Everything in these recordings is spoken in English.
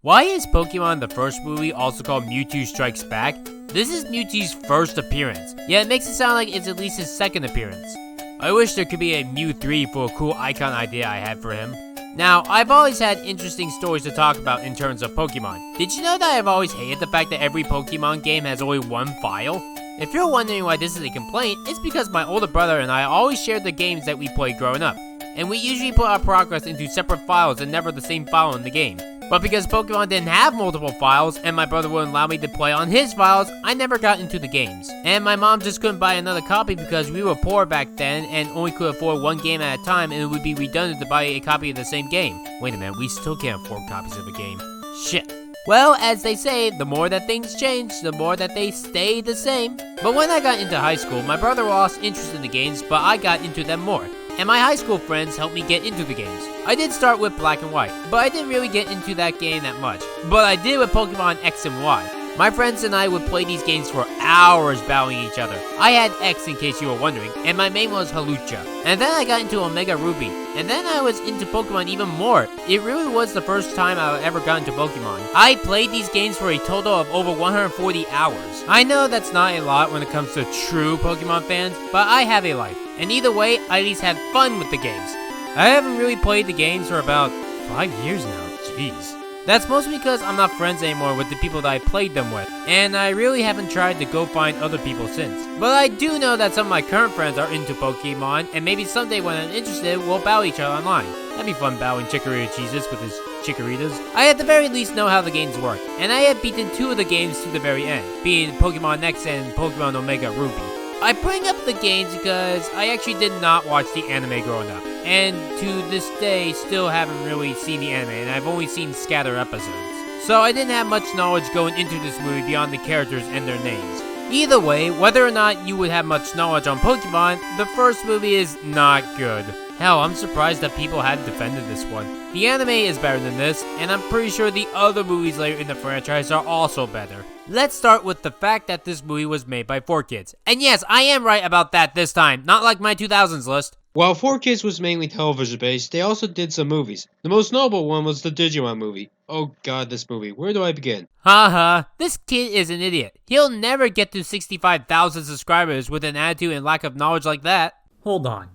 Why is Pokemon the first movie also called Mewtwo Strikes Back? This is Mewtwo's first appearance, yet it makes it sound like it's at least his second appearance. I wish there could be a Mew 3 for a cool icon idea I had for him. Now, I've always had interesting stories to talk about in terms of Pokemon. Did you know that I've always hated the fact that every Pokemon game has only one file? If you're wondering why this is a complaint, it's because my older brother and I always shared the games that we played growing up. And we usually put our progress into separate files and never the same file in the game. But because Pokemon didn't have multiple files, and my brother wouldn't allow me to play on his files, I never got into the games. And my mom just couldn't buy another copy because we were poor back then and only could afford one game at a time, and it would be redundant to buy a copy of the same game. Wait a minute, we still can't afford copies of a game. Shit. Well, as they say, the more that things change, the more that they stay the same. But when I got into high school, my brother lost interest in the games, but I got into them more. And my high school friends helped me get into the games. I did start with Black and White, but I didn't really get into that game that much. But I did with Pokemon X and Y. My friends and I would play these games for hours battling each other. I had X in case you were wondering, and my main was Halucha. And then I got into Omega Ruby, and then I was into Pokemon even more. It really was the first time I ever got into Pokemon. I played these games for a total of over 140 hours. I know that's not a lot when it comes to true Pokemon fans, but I have a life. And either way, I at least had fun with the games. I haven't really played the games for about 5 years now, jeez. That's mostly because I'm not friends anymore with the people that I played them with, and I really haven't tried to go find other people since. But I do know that some of my current friends are into Pokemon, and maybe someday when I'm interested, we'll battle each other online. That'd be fun battling Chikorita Jesus with his Chikoritas. I at the very least know how the games work, and I have beaten 2 of the games to the very end, being Pokemon X and Pokemon Omega Ruby. I bring up the games because I actually did not watch the anime growing up, and to this day still haven't really seen the anime, and I've only seen scatter episodes. So I didn't have much knowledge going into this movie beyond the characters and their names. Either way, whether or not you would have much knowledge on Pokemon, the first movie is not good. Hell, I'm surprised that people had defended this one. The anime is better than this, and I'm pretty sure the other movies later in the franchise are also better. Let's start with the fact that this movie was made by 4Kids. And yes, I am right about that this time, not like my 2000s list. While 4Kids was mainly television-based, they also did some movies. The most notable one was the Digimon movie. Oh god, this movie. Where do I begin? Haha, this kid is an idiot. He'll never get to 65,000 subscribers with an attitude and lack of knowledge like that. Hold on.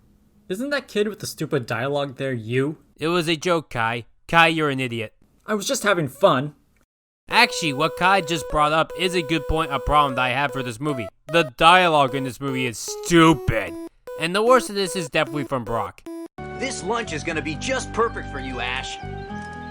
Isn't that kid with the stupid dialogue there you? It was a joke, Kai. Kai, you're an idiot. I was just having fun. Actually, what Kai just brought up is a good point of problem that I have for this movie. The dialogue in this movie is stupid. And the worst of this is definitely from Brock. This lunch is gonna be just perfect for you, Ash.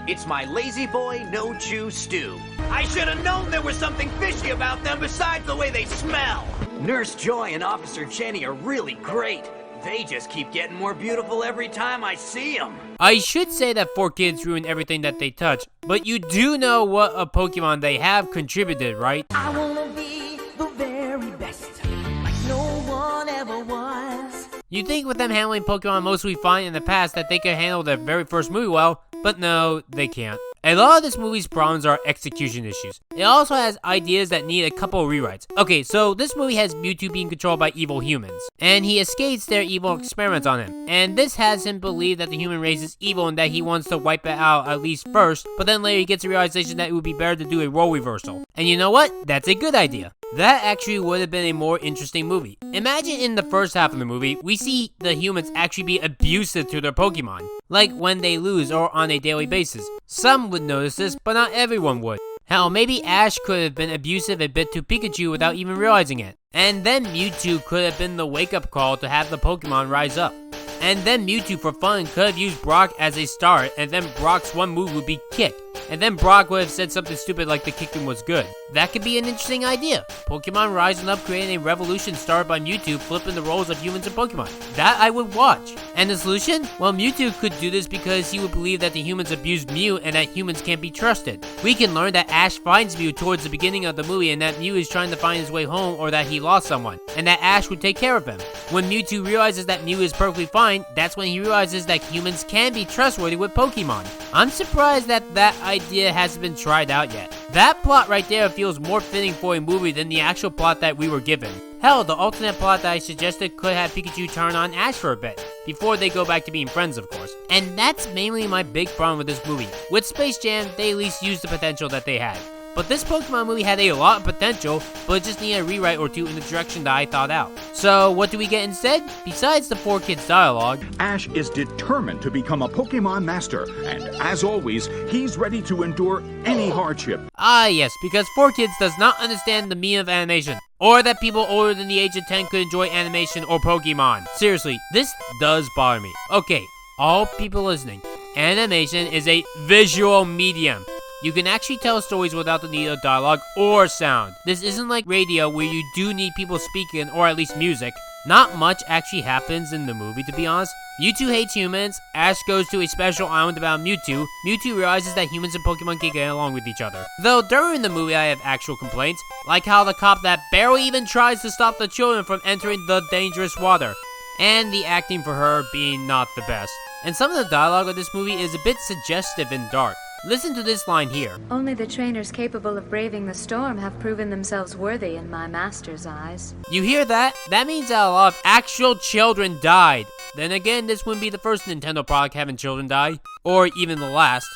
It's my lazy boy no-chew stew. I should have known there was something fishy about them besides the way they smell. Nurse Joy and Officer Jenny are really great. They just keep getting more beautiful every time I see them. I should say that 4Kids ruin everything that they touch, but you do know what a Pokemon they have contributed, right? I wanna be the very best, like no one ever was. You'd think with them handling Pokemon mostly fine in the past that they could handle their very first movie well, but no, they can't. A lot of this movie's problems are execution issues. It also has ideas that need a couple of rewrites. Okay, so this movie has Mewtwo being controlled by evil humans, and he escapes their evil experiments on him. And this has him believe that the human race is evil and that he wants to wipe it out at least first, but then later he gets a realization that it would be better to do a role reversal. And you know what? That's a good idea. That actually would have been a more interesting movie. Imagine in the first half of the movie, we see the humans actually be abusive to their Pokemon, like when they lose or on a daily basis. Some would notice this, but not everyone would. Hell, maybe Ash could have been abusive a bit to Pikachu without even realizing it. And then Mewtwo could have been the wake-up call to have the Pokemon rise up. And then Mewtwo for fun could have used Brock as a start, and then Brock's one move would be Kick. And then Brock would have said something stupid like the kicking was good. That could be an interesting idea. Pokemon rising up, creating a revolution started by Mewtwo flipping the roles of humans and Pokemon. That I would watch. And the solution? Well, Mewtwo could do this because he would believe that the humans abused Mew and that humans can't be trusted. We can learn that Ash finds Mew towards the beginning of the movie and that Mew is trying to find his way home or that he lost someone, and that Ash would take care of him. When Mewtwo realizes that Mew is perfectly fine, that's when he realizes that humans can be trustworthy with Pokemon. I'm surprised that idea hasn't been tried out yet. That plot right there feels more fitting for a movie than the actual plot that we were given. Hell, the alternate plot that I suggested could have Pikachu turn on Ash for a bit. before they go back to being friends, of course. And that's mainly my big problem with this movie. With Space Jam, they at least used the potential that they had. But this Pokemon movie had a lot of potential, but it just needed a rewrite or two in the direction that I thought out. So what do we get instead? Besides the 4 kids dialogue, Ash is determined to become a Pokemon master, and as always, he's ready to endure any hardship. ah yes, because 4 kids does not understand the meaning of animation, or that people older than the age of 10 could enjoy animation or Pokemon. Seriously, this does bother me. Okay, all people listening, animation is a visual medium. You can actually tell stories without the need of dialogue or sound. This isn't like radio where you do need people speaking or at least music. Not much actually happens in the movie, to be honest. Mewtwo hates humans, Ash goes to a special island about Mewtwo, Mewtwo realizes that humans and Pokemon can get along with each other. Though during the movie I have actual complaints, like how the cop that barely even tries to stop the children from entering the dangerous water, and the acting for her being not the best. And some of the dialogue of this movie is a bit suggestive and dark. Listen to this line here. Only the trainers capable of braving the storm have proven themselves worthy in my master's eyes. You hear that? That means that a lot of actual children died. Then again, this wouldn't be the first Nintendo product having children die, or even the last.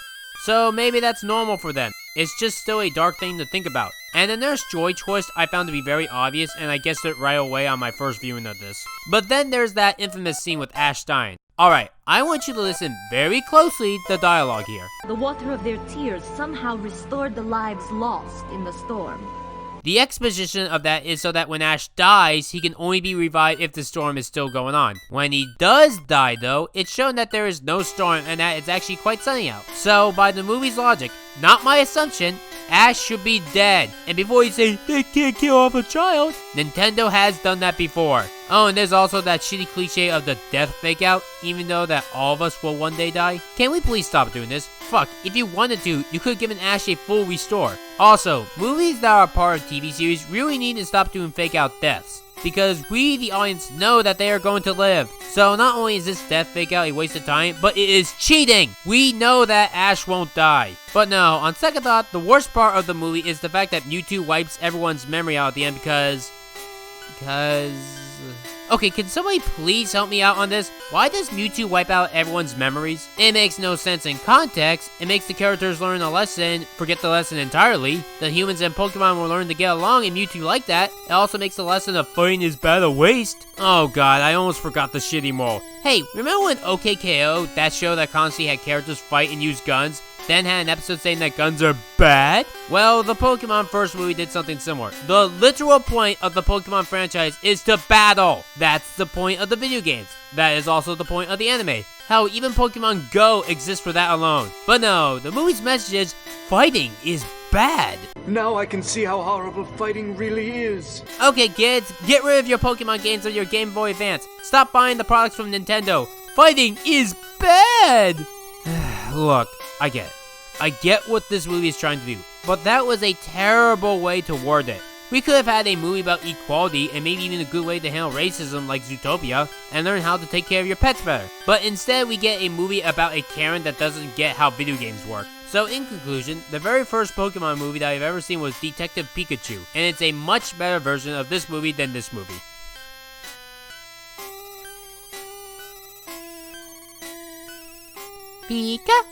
So maybe that's normal for them. It's just still a dark thing to think about. And the Nurse Joy twist I found to be very obvious, and I guessed it right away on my first viewing of this. But then there's that infamous scene with Ash dying. Alright, I want you to listen very closely to the dialogue here. The water of their tears somehow restored the lives lost in the storm. The exposition of that is so that when Ash dies, he can only be revived if the storm is still going on. When he does die though, it's shown that there is no storm and that it's actually quite sunny out. So by the movie's logic, not my assumption, Ash should be dead. And before you say, they can't kill off a child, Nintendo has done that before. Oh, and there's also that shitty cliche of the death fake out, even though that all of us will one day die. Can we please stop doing this? Fuck, if you wanted to, you could have given Ash a full restore. Also, movies that are part of TV series really need to stop doing fake out deaths, because we, the audience, know that they are going to live. So not only is this death fake out a waste of time, but it is cheating! We know that Ash won't die. But no, on second thought, the worst part of the movie is the fact that Mewtwo wipes everyone's memory out at the end because... Okay, can somebody please help me out on this? Why does Mewtwo wipe out everyone's memories? It makes no sense in context. It makes the characters learn a lesson, forget the lesson entirely. The humans and Pokemon will learn to get along and Mewtwo like that. It also makes the lesson of fighting is bad a waste. Oh god, I almost forgot the shitty mole. Hey, remember when OKKO, that show that constantly had characters fight and use guns, then had an episode saying that guns are bad? Well, the Pokemon first movie did something similar. The literal point of the Pokemon franchise is to battle. That's the point of the video games. That is also the point of the anime. Hell, even Pokemon Go exists for that alone. But no, the movie's message is, fighting is bad. Now I can see how horrible fighting really is. Okay kids, get rid of your Pokemon games on your Game Boy Advance. Stop buying the products from Nintendo. Fighting is bad! Look, I get it. I get what this movie is trying to do, but that was a terrible way to word it. We could have had a movie about equality and maybe even a good way to handle racism like Zootopia and learn how to take care of your pets better. But instead we get a movie about a Karen that doesn't get how video games work. So in conclusion, the very first Pokemon movie that I've ever seen was Detective Pikachu, and it's a much better version of this movie than this movie. Pika?